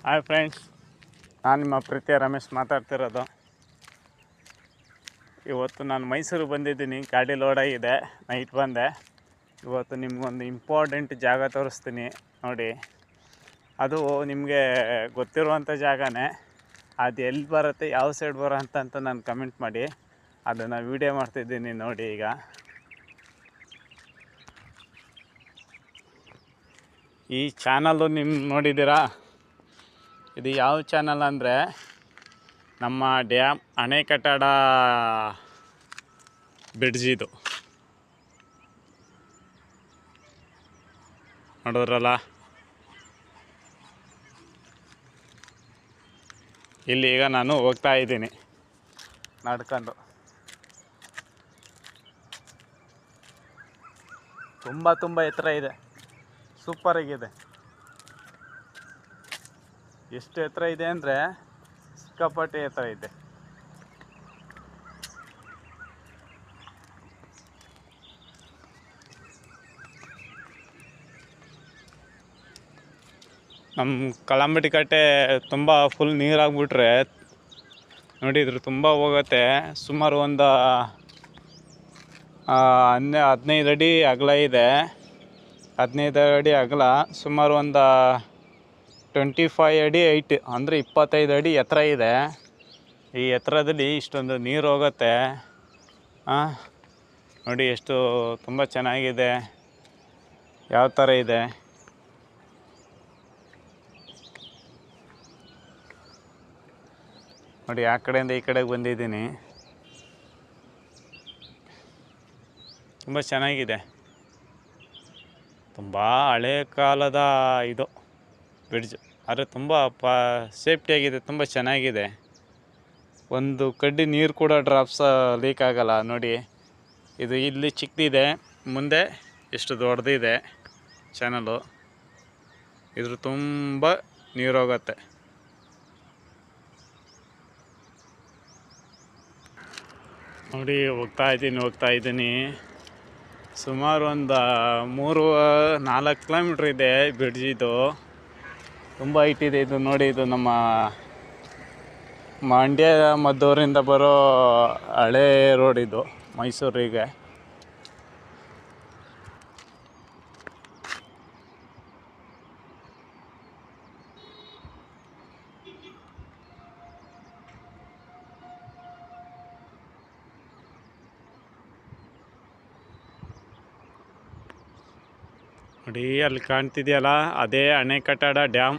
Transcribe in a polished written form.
Hi friends, ನಾನು ನಿಮ್ಮ ಪ್ರೀತಿಯ ರಮೇಶ್ ಮಾತಾಡ್ತಿರೋದು. ಇವತ್ತು ನಾನು ಮೈಸೂರಿಗೆ ಬಂದಿದ್ದೀನಿ. ಗಾಡಿ ಲೋಡಾಗಿದೆ, ನೈಟ್ ಬಂದೆ. ಇವತ್ತು ನಿಮಗೊಂದು ಇಂಪಾರ್ಟೆಂಟ್ ಜಾಗ ತೋರಿಸ್ತೀನಿ ನೋಡಿ. ಅದು ನಿಮಗೆ ಗೊತ್ತಿರುವಂಥ ಜಾಗನೇ. ಅದು ಎಲ್ಲಿ ಬರುತ್ತೆ, ಯಾವ ಸೈಡ್ ಬರೋ ಅಂತ ನಾನು ಕಮೆಂಟ್ ಮಾಡಿ. ಅದನ್ನು ವೀಡಿಯೋ ಮಾಡ್ತಿದ್ದೀನಿ ನೋಡಿ. ಈಗ ಈ ಚಾನಲ್ಲು ನಿಮ್ಮ ನೋಡಿದ್ದೀರಾ? ಇದು ಯಾವ ಚಾನಲ್ ಅಂದರೆ ನಮ್ಮ ಡ್ಯಾಮ್ ಅಣೆಕಟ್ಟಡ ಬ್ರಿಡ್ಜ್. ಇದು ನೋಡಿದ್ರಲ್ಲ, ಇಲ್ಲಿ ಈಗ ನಾನು ಹೋಗ್ತಾ ಇದ್ದೀನಿ ನಡ್ಕೊಂಡು. ತುಂಬ ಎತ್ತರ ಇದೆ, ಸೂಪರಾಗಿದೆ. ಎಷ್ಟು ಎತ್ತರ ಇದೆ ಅಂದರೆ ಸಿಕ್ಕಾಪಟ್ಟೆ ಎತ್ತರ ಇದೆ. ನಮ್ಮ ಕಳಂಬಟಿ ಕಟ್ಟೆ ತುಂಬ ಫುಲ್ ನೀರಾಗ್ಬಿಟ್ರೆ ನೋಡಿದ್ರು ತುಂಬ ಹೋಗುತ್ತೆ. ಸುಮಾರು ಒಂದು 15 ಅಡಿ ಅಗಲ ಇದೆ. 15 ಅಡಿ ಅಗಲ, ಸುಮಾರು ಒಂದು 25 ಅಡಿ ಹೈಟ್, ಅಂದರೆ 25 ಅಡಿ ಎತ್ತರ ಇದೆ. ಈ ಎತ್ತರದಲ್ಲಿ ಇಷ್ಟೊಂದು ನೀರು ಹೋಗುತ್ತೆ. ನೋಡಿ ಎಷ್ಟು ತುಂಬ ಚೆನ್ನಾಗಿದೆ, ಯಾವ ಥರ ಇದೆ. ನೋಡಿ, ಆ ಕಡೆಯಿಂದ ಈ ಕಡೆಗೆ ಬಂದಿದ್ದೀನಿ. ತುಂಬ ಚೆನ್ನಾಗಿದೆ. ತುಂಬ ಹಳೆ ಕಾಲದ ಇದು ಬ್ರಿಡ್ಜ್, ಆದರೆ ತುಂಬ ಸೇಫ್ಟಿಯಾಗಿದೆ, ತುಂಬ ಚೆನ್ನಾಗಿದೆ. ಒಂದು ಕಡ್ಡಿ ನೀರು ಕೂಡ ಡ್ರಾಪ್ಸ್ ಲೀಕ್ ಆಗಲ್ಲ ನೋಡಿ. ಇದು ಇಲ್ಲಿ ಚಿಕ್ಕದಿದೆ, ಮುಂದೆ ಎಷ್ಟು ದೊಡ್ಡದಿದೆ ಚಾನಲು. ಇದ್ರ ತುಂಬ ನೀರು ಹೋಗುತ್ತೆ. ನೋಡಿ, ಹೋಗ್ತಾ ಇದ್ದೀನಿ. ಸುಮಾರು ಒಂದು 3-4 ಕಿಲೋಮೀಟ್ರ್ ಇದೆ ಬ್ರಿಡ್ಜ್. ಇದು ತುಂಬ ಹೈಟ್ ಇದೆ. ಇದು ನೋಡಿ, ಇದು ನಮ್ಮ ಮಂಡ್ಯ ಮದ್ದೂರಿಂದ ಬರೋ ಹಳೇ ರೋಡ್ ಇದು ಮೈಸೂರಿಗೆ. ನೋಡಿ, ಅಲ್ಲಿ ಕಾಣ್ತಿದೆಯಲ್ಲ, ಅದೇ ಅಣೆಕಟ್ಟಡ ಡ್ಯಾಮ್.